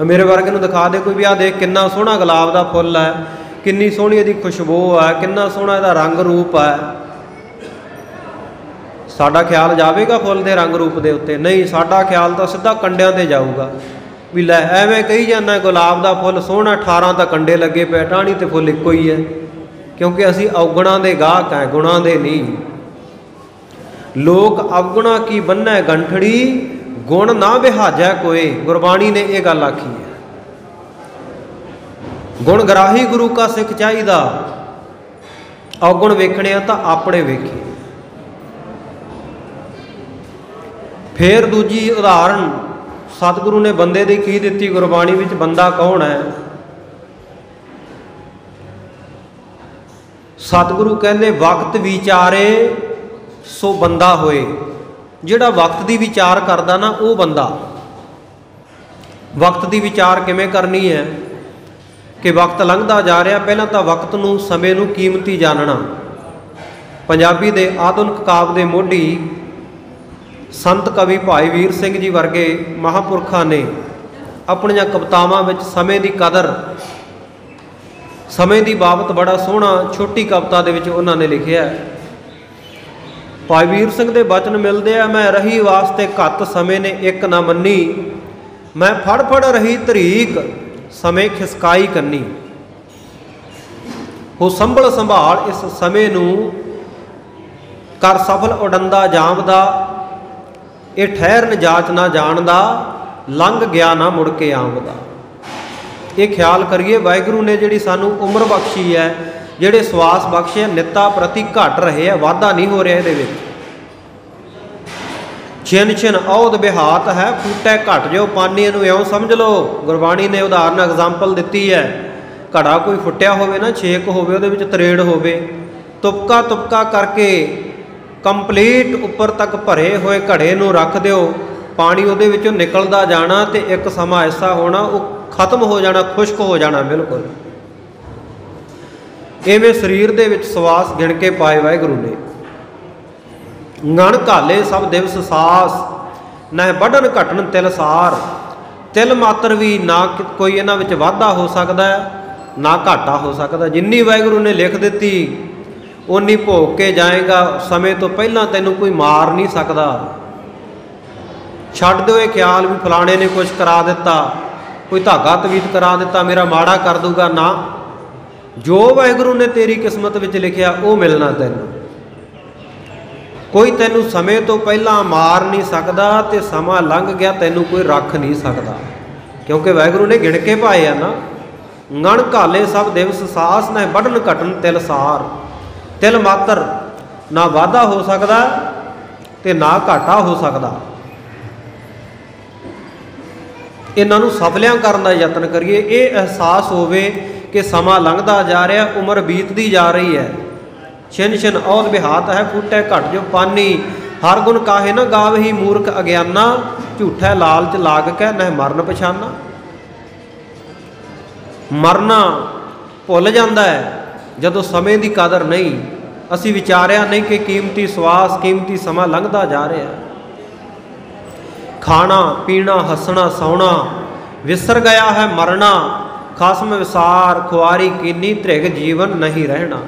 मेरे वर्गे नूं दिखा दे कोई भी, आ देख किन्ना सोहना गुलाब का फुल है, किन्नी सोहनी इहदी खुशबू है, किन्ना सोहना इहदा रंग रूप है। साडा ख्याल जाएगा फुल के रंग रूप के उत्ते? नहीं, साडा ख्याल तो सीधा कंडियां ते जाऊगा भी लै एवें कही जाना गुलाब का फुल सोहना, 18 तो कंडे लगे पे, टाणी तो फुल एको ही है। क्योंकि असी अवगुणा के गाहक हैं, गुणा के नहीं। लोक अवगुणा की बन्नै गंठड़ी, गुण ना बिहाजै कोई, गुरबाणी ने यह गल आखी है। गुण ग्राही गुरु का सिख चाहिदा, अवगुण वेखने तो अपने वेखे। फिर दूजी उदाहरण सतगुरु ने बंदे दी की दिती गुरबाणी विच, बंदा कौन है? सतगुरु कहते वक्त विचारे सो बंदा होए। जिहड़ा वक्त दी विचार करदा ना वो बंदा। वक्त दी विचार किवें करनी है कि वक्त लंघदा जा रहा, पहलां तां वक्त नूं, समय नूं कीमती जानना। पंजाबी दे आधुनिक काव्य दे मोढी संत कवि भाई वीर सिंह जी वर्गे महापुरखा ने अपनियां कवितावां विच समय की कदर, समय की बाबत बड़ा सोहना छोटी कविता दे विच उन्हां ने लिखिया है। भाई वीर सिंह दे बचन मिलदे आ, मैं रही वास्ते घत समय ने एक ना मन्नी, मैं फड़ फड़ रही तरीक समय खिसकाई कन्नी। हो संभल संभाल इस समय नूं, कर सफल उडंदा जामदा, ये ठहरन जाच ना जानदा, लंघ गया ना मुड़ के आमदा। ये ख्याल करिए वाहिगुरू ने जिहड़ी सानू उम्र बख्शी है, जिहड़े सवास बख्शे, नित्ता प्रति घट रहे है, वाधा नहीं हो रहा इहदे विच। छिन छिन औध बिहात है, फूटे घट जो पानी, इहनूं इउं समझ लो। गुरबाणी ने उदाहरण एग्जाम्पल दिती है। घड़ा कोई फुटिया होवे ना, छेक होवे, उहदे विच तरेड़ होवे, तुपका तुपका करके कंप्लीट उपर तक भरे हुए घड़े नूं रख दिओ, पानी उहदे विचों निकलदा जाना, तो एक समा ऐसा होना वो खत्म हो जाना, खुश्क हो जाना बिल्कुल। इवें शरीर दे विच सवास गिण के पाए वाहिगुरू ने। ngण घाले सब दिवस सास, न बढ़न घटन तिल सार। तिल मात्र भी ना कोई इन्हां विच वाधा हो सकता है, ना घाटा हो सकता। जिन्नी वाहिगुरू ने लिख दिती उन्नी भोग के जाएगा। समय तो पहला तैनूं कोई मार नहीं सकता। छड्ड दो ये ख्याल भी फलाने ने कुछ करा दिता, कोई धागा तवीत करा दिता, मेरा माड़ा कर दूगा ना। जो वाहिगुरू ने तेरी किस्मत विच लिखिया वो मिलना तैनूं। कोई तैनूं समय तो पहला मार नहीं सकता, तो समा लंघ गया तैनूं कोई रख नहीं सकता, क्योंकि वाहिगुरू ने गिण के पाए आ ना। ngण घाले सब दिवस सास, न बढ़न घटन तिल सार। तिल मात्र ना वाधा हो सकता ते ना घाटा हो सकता। इन्हों सफलियां करने का यत्न करिए। ये एहसास होवे कि समा लंघदा जा रहा, उम्र बीतती जा रही है। छिन छिन औध बिहात है, फूटे घट जो पानी। हर गुण काहे न गावही मूर्ख अज्ञाना, झूठा लालच लाग के न मरन पछाना। मरना भुल जाता है जदों समय की कदर नहीं। असी विचारिया नहीं कि कीमती सवास, कीमती समा लंघदा जा रहा। खाना पीना हसना सौना, विसर गया है मरना, खसम विसार खुआरी कीनी, धृग जीवन नहीं रहना।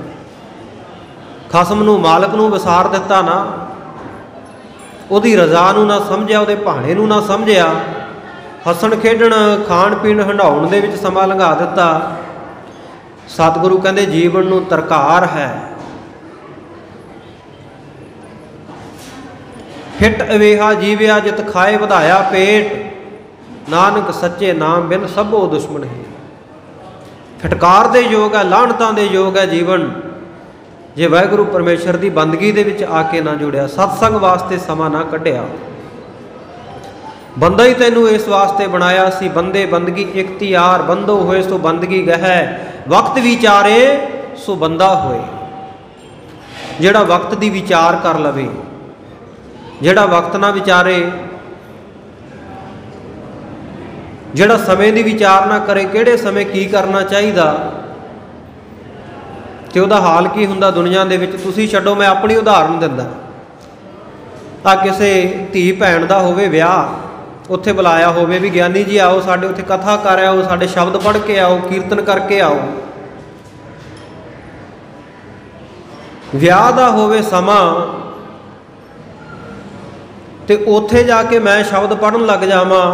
खसम नूं मालक नूं विसार दिता ना, उहदी रज़ा नूं ना समझिया, उहदे भाणे नूं ना समझिया, हसन खेडण खाण पीण हंडाउण दे विच समां लंघा दिता। सतगुरु कहंदे जीवन नूं तरकार है। फिट अवेहा जीविया जित खाए वधाया पेट, नानक सच्चे नाम बिन सबो दुश्मन है। फटकार दे योग है, लाहणतां दे योग है जीवन, जे वाहिगुरू परमेश्वर की बंदगी दे विच आके ना जुड़िया, सत्संग वास्ते समा ना कढ़िया। बंदा ही तैनू इस वास्ते बनाया सी, बंदे बंदगी इख्तियार, बंदो होए सो बंदगी गहै, वक्त विचारे सो बंदा होए। जिहड़ा वक्त दी विचार कर लवे, जिहड़ा वक्त ना विचारे, जिहड़ा समय दी विचार ना करे किहड़े समय की करना चाहिदा ते उहदा हाल की हुंदा दुनिया दे विच। तुसीं छड्डो, मैं अपनी उदाहरण दिंदा। आ किसे धी भैण दा होवे विआह, उत्थे बुलाया होवे भी ज्ञानी जी आओ साडे उत्थे कथा कर आओ, साडे शब्द पढ़ के आओ, कीर्तन करके आओ। विआह दा होवे समां ते उत्थे जाके मैं शब्द पढ़न लग जावां,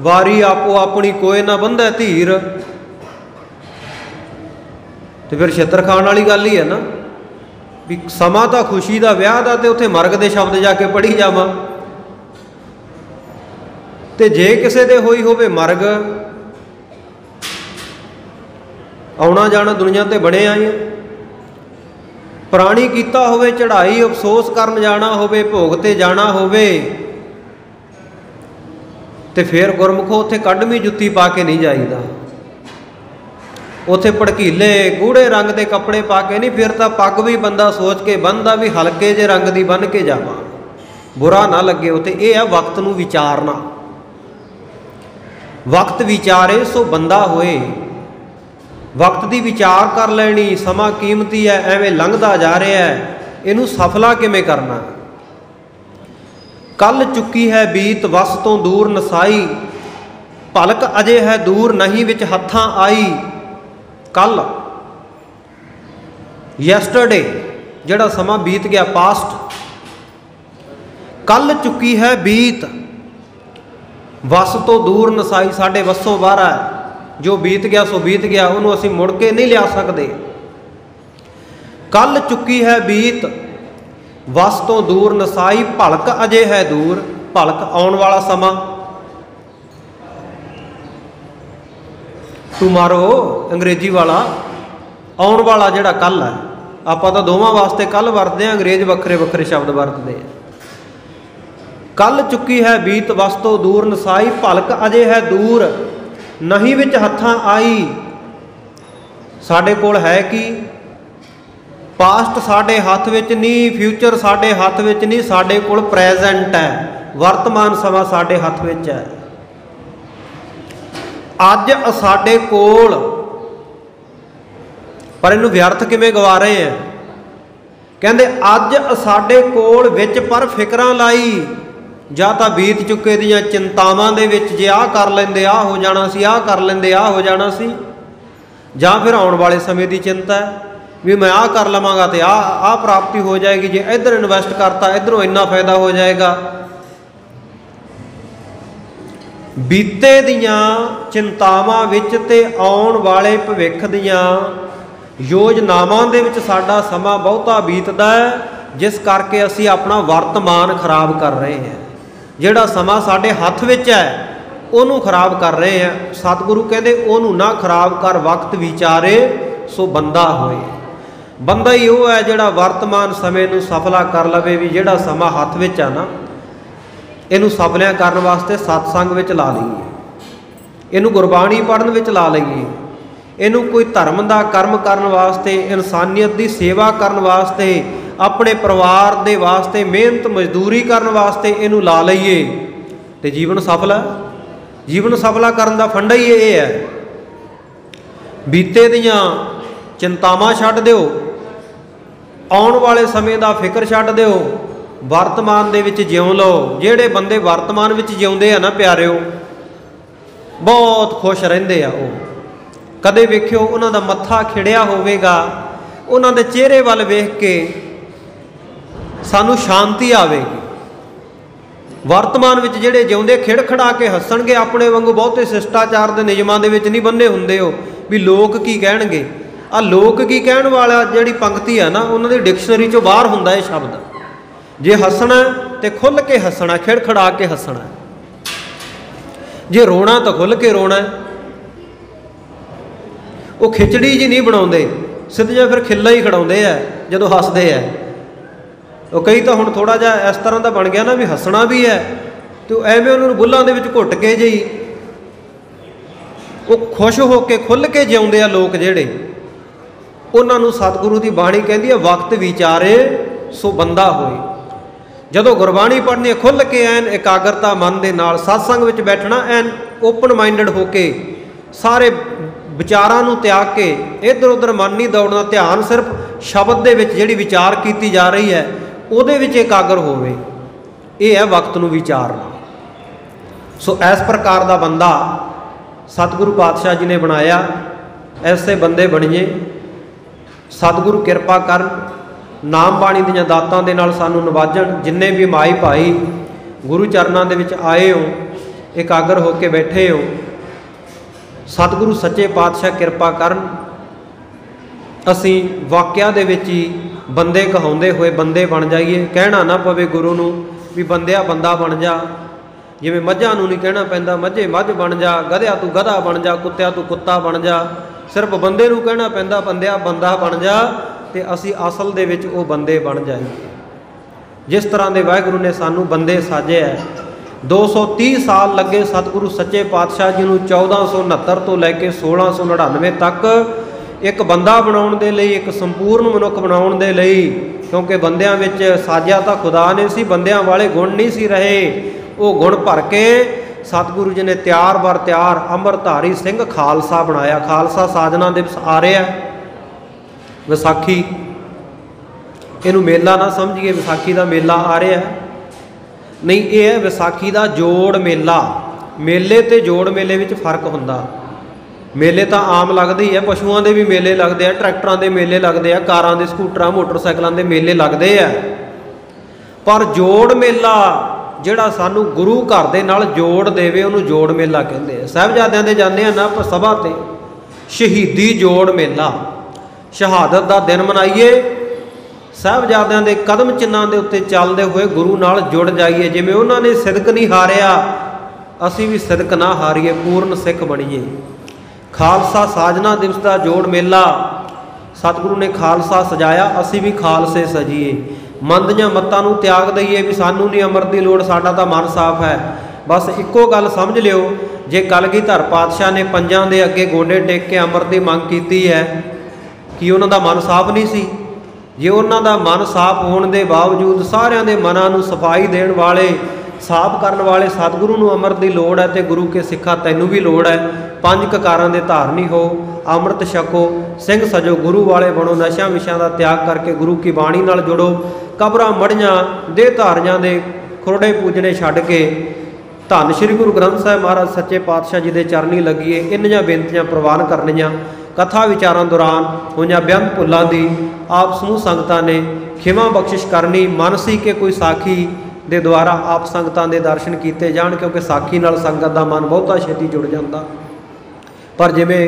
वारी आपो अपनी कोई ना बंधै धीर, तो फिर छित्र खाण वाली गल ही है ना। भी समा तो खुशी का विआह का, तो उत्थे मरग के शब्द जाके पढ़ी जावां। ते जे किसी दे होई होवे मरग, आउणा जाना दुनिया ते बने आई है। प्राणी कीता होवे चढ़ाई, अफसोस करन जाना होवे, भोग ते जाना होवे, ते फिर गुरमुखो उत्थे कढ़मी जुत्ती पा के नहीं जाईदा। उत्थे भड़कीले गूढ़े रंग के कपड़े पा के नहीं, फिर तो पग भी बंदा सोच के बन्नदा भी हल्के जे रंग की बन के जावां, बुरा ना लगे। उत्थे यह है वक्त नूं विचारना। वक्त विचारे सो बंदा होए। वक्त की विचार कर लैनी, समा कीमती है, एवें लंघदा जा रहा है, इनू सफला किवें करना। कल चुकी है बीत वस तो दूर नसाई, पलक अजे है दूर नहीं विच हत्थां आई। कल यस्टरडे जिहड़ा समा बीत गया, पास्ट। कल चुकी है बीत वस तो दूर नसाई, साडे वसों बाहर है। जो बीत गया सो बीत गया, उन्होंने असीं मुड़ के नहीं लिया सकते। कल चुकी है बीत वस तो दूर नसाई, भलक अजे है दूर, भलक आउण वाला समा। टुमारो अंग्रेजी वाला, आउण वाला जिहड़ा कल है। आपां तां दोवां वास्ते कल वरतदे हां, अंग्रेज वक्रे वक्रे शब्द वरतदे हैं। कल चुकी है बीत वस तो दूर नसाई, भलक अजे है दूर नहीं विच हत्थां आई। साडे कोल है कि पास्ट साडे हथ विच नहीं, फ्यूचर साडे हथ विच नहीं, साडे कोल प्रेजेंट है, वर्तमान समा साडे हथ विच है। अज साडे कोल, पर इनू व्यर्थ किवें गवा रहे हैं। कहंदे अज साडे कोल विच पर फिकरां लाई, ਜਾਂ ਤਾਂ बीत चुके ਦੀਆਂ चिंतावां ਦੇ ਵਿੱਚ ਜੇ ਆਹ ਕਰ ਲੈਂਦੇ ਆਹ ਹੋ ਜਾਣਾ ਸੀ, ਆਹ ਕਰ ਲੈਂਦੇ ਆਹ ਹੋ ਜਾਣਾ ਸੀ, ਜਾਂ ਫਿਰ ਆਉਣ ਵਾਲੇ ਸਮੇਂ ਦੀ ਚਿੰਤਾ ਹੈ ਵੀ ਮੈਂ ਆਹ ਕਰ ਲਵਾਂਗਾ ਤੇ ਆਹ ਪ੍ਰਾਪਤੀ ਹੋ ਜਾਏਗੀ, ਜੇ ਇੱਧਰ ਇਨਵੈਸਟ ਕਰਤਾ ਇੱਧਰੋਂ ਇੰਨਾ ਫਾਇਦਾ ਹੋ ਜਾਏਗਾ। ਬੀਤੇ ਦੀਆਂ ਚਿੰਤਾਵਾਂ ਵਿੱਚ ਤੇ ਆਉਣ ਵਾਲੇ ਭਵਿੱਖ ਦੀਆਂ ਯੋਜਨਾਵਾਂ ਦੇ ਵਿੱਚ ਸਾਡਾ ਸਮਾਂ ਬਹੁਤਾ ਬੀਤਦਾ ਹੈ, ਜਿਸ ਕਰਕੇ ਅਸੀਂ ਆਪਣਾ ਵਰਤਮਾਨ ਖਰਾਬ ਕਰ ਰਹੇ ਹਾਂ। ਜਿਹੜਾ ਸਮਾਂ ਸਾਡੇ ਹੱਥ ਵਿੱਚ ਹੈ ਉਹਨੂੰ ਖਰਾਬ ਕਰ ਰਹੇ ਹਾਂ। ਸਤਿਗੁਰੂ ਕਹਿੰਦੇ ਉਹਨੂੰ ਨਾ ਖਰਾਬ ਕਰ, ਵਕਤ ਵਿਚਾਰੇ ਸੋ ਬੰਦਾ ਹੋਏ। ਬੰਦਾ ਹੀ ਉਹ ਹੈ ਜਿਹੜਾ ਵਰਤਮਾਨ ਸਮੇਂ ਨੂੰ ਸਫਲਾ ਕਰ ਲਵੇ। ਵੀ ਜਿਹੜਾ ਸਮਾਂ ਹੱਥ ਵਿੱਚ ਆ ਨਾ, ਇਹਨੂੰ ਸਫਲਿਆਂ ਕਰਨ ਵਾਸਤੇ ਸਤਸੰਗ ਵਿੱਚ ਲਾ ਲਈਏ, ਇਹਨੂੰ ਗੁਰਬਾਣੀ ਪੜ੍ਹਨ ਵਿੱਚ ਲਾ ਲਈਏ, ਇਹਨੂੰ ਕੋਈ ਧਰਮ ਦਾ ਕਰਮ ਕਰਨ ਵਾਸਤੇ, ਇਨਸਾਨੀਅਤ ਦੀ ਸੇਵਾ ਕਰਨ ਵਾਸਤੇ, ਆਪਣੇ ਪਰਿਵਾਰ ਦੇ ਵਾਸਤੇ ਮਿਹਨਤ ਮਜ਼ਦੂਰੀ ਕਰਨ ਵਾਸਤੇ ਇਹਨੂੰ ਲਾ ਲਈਏ ਤੇ ਜੀਵਨ ਸਫਲ ਹੈ। ਜੀਵਨ ਸਫਲਾ ਕਰਨ ਦਾ ਫੰਡਾ ਹੀ ਇਹ ਹੈ। ਬੀਤੇ ਦੀਆਂ ਚਿੰਤਾਵਾਂ ਛੱਡ ਦਿਓ, ਆਉਣ ਵਾਲੇ ਸਮੇਂ ਦਾ ਫਿਕਰ ਛੱਡ ਦਿਓ, वर्तमान दे विच जिउं लो। जिहड़े बंदे वर्तमान विच जिउंदे आ ना प्यारिओ, बहुत खुश रहिंदे आ। ਉਹ कदे वेखिओ उन्हां दा मत्था खिड़िया होवेगा, उन्हां दे चेहरे वल वेख के सानू शांति आवेगी। वर्तमान विच जिहड़े जिउंदे खिड़खड़ा के हसणगे, अपने वांगू बहुते शिष्टाचार दे नियमां दे विच नहीं बंधे हुंदे हो भी लोग की कहणगे। आ लोग की कहण वाला जिहड़ी पंक्ति है ना, उन्हां दी डिक्शनरी चों बाहर हुंदा है शब्द। जे हसना तो खुल के हसना, खिड़खड़ा के हसना। जे रोना तो खुल के रोना। वो खिचड़ी जी नहीं बनाते, सिद्धिया फिर खिला ही खड़ाते हैं जदों हसते हैं। वो कई तो हुण थोड़ा जिहा इस तरह का बन गया ना भी हसना भी है, तो एवें उन्होंने बुल्लां दे विच घुट के जी वो खुश हो के खुल के जिउंदे आ लोग जिहड़े, उन्हां नूं सतगुरु की बाणी कहती है वक्त विचारे सो बंदा होए। जदों गुरबाणी पढ़नी है खुल के एन एकाग्रता मन दे नाल सत्संग विच बैठना, एन ओपन माइंडड होके सारे विचारां नूं त्याग के इधर उधर मन नहीं दौड़ना, ध्यान सिर्फ शब्द दे विच जिहड़ी विचार कीती जा रही है उहदे विच एकाग्र होवे। ये है वक्त नूं विचारना। सो इस प्रकार का बंदा सतगुरु पातशाह जी ने बनाया। ऐसे बंदे बणीए। सतगुरु किरपा कर, नाम बाणी दीआं दातां दे नाल सानू नवाजण। जिन्ने भी माई भाई गुरु चरनां दे विच आए हो, एकाग्र होके बैठे हो, सतगुरु सच्चे पातशाह किरपा करन। असीं वाकिया दे विच ही बंदे कहाउंदे होए बंदे बन जाइए। कहना ना पवे गुरु नूं भी बंदिया बंदा बन जा। जिवें मझां नूं नहीं कहना पैंदा मझे मझ बन जा, गधिया तू गधा बन जा, कुत्तिया तू कुत्ता बन जा। सिर्फ बंदे नूं कहना पैंदा बंदिया बंदा बन जा, ते असीं असल दे विच वो बंदे बन जाइए। जिस तरह के वाहिगुरू ने सानू बंदे साजे है। 230 साल लगे सतगुरु सच्चे पातशाह जी नूं 1469 तो लैके 1699 तक एक बंदा बनाउण दे लई, एक संपूर्ण मनुख बनाउण दे लई। क्योंकि बंदियां विच साजिया तां खुदा ने सी, बंदियां वाले गुण नहीं सी रहे। वो गुण भर के सतगुरु जी ने तैयार बर तैयार अमरधारी सिंह खालसा बनाया। खालसा साधना दिवस आ रहा है, विसाखी। इनू मेला ना समझिए, विसाखी का मेला आ रहा है नहीं, ये है विसाखी का जोड़ मेला। मेले ते जोड़ मेले में फर्क हुंदा। मेले तो आम लगते ही है, पशुओं के भी मेले लगते हैं, ट्रैक्टरों के मेले लगते हैं, कारां दे स्कूटर मोटरसाइकिलों के मेले लगते हैं। पर जोड़ मेला जिहड़ा सानू गुरु घर दे नाल जोड़ देवे, उन्होंने जोड़ मेला कहते हैं। साहिबजादियां दे जाने ना आप सभा ते, शहीदी जोड़ मेला। शहादत का दिन मनाइए, साहिबजादियां दे कदम चिन्हां दे उत्ते चलदे हुए गुरु नाल जुड़ जाइए। जिवें उन्होंने सिदक नहीं हारिया, असीं भी सिदक ना हारीए, पूर्ण सिख बणीए। खालसा साजना दिवस का जोड़ मेला सतगुरु ने खालसा सजाया, असीं भी खालसे सजीए। मन दीआं मत्तां नूं त्याग दईए भी सानू नहीं अमृत की लोड़, साडा तां मन साफ है। बस इक्को गल समझ लिओ, जे कलगीधर पातशाह ने पंजां दे अगे गोडे टेक के अमृत की मंग कीती है, कि उन्हां दा मन साफ नहीं सी? जे उन्हां दा मन साफ होने के बावजूद सारियां दे मनां नूं सफाई देण वाले, साफ करने वाले सतगुरु नूं अमृत की लोड़ है, तो गुरु के सिखा तैनूं भी लोड़ है। 5 ककारां दे धारनी हो, अमृत छको, सिंह सजो, गुरु वाले बनो, नशा विषयां का त्याग करके गुरु की बाणी नाल जुड़ो। कबरां मड़ियां दे धारियां दे खुरड़े पूजने छड्ड के धन श्री गुरु ग्रंथ साहिब महाराज सच्चे पातशाह जी के चरनी लगिए। इन्नियां बेनतियां प्रवान करनियां। कथा विचारां दौरान होईयां बेअंत भुल्लां दी आप समूह संगतां ने खिमा बख्शिश करनी। मन सी कि कोई साखी दे द्वारा आप संगतां दे दर्शन किए जाण, क्योंकि साखी नाल संगत दा मन बहुता छेती जुड़ जाता। पर जिवें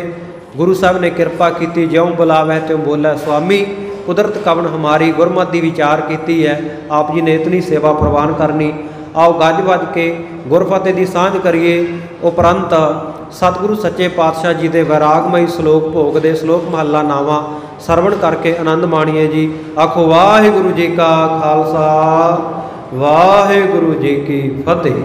गुरु साहब ने कृपा की, ज्यों बुलावै त्यों बोलै स्वामी, कुदरत कवन हमारी, गुरमत की विचार की है। आप जी ने इतनी सेवा प्रवान करनी। आओ गज वज के गुरफतेह की सांझ करिए। उपरंत सतगुरु सच्चे पातशाह जी के वैरागमई श्लोक भोग दे श्लोक महला नावा सरवण करके आनंद माणीए जी। आखो वाहिगुरू जी का खालसा, वाहिगुरू जी की फतेह।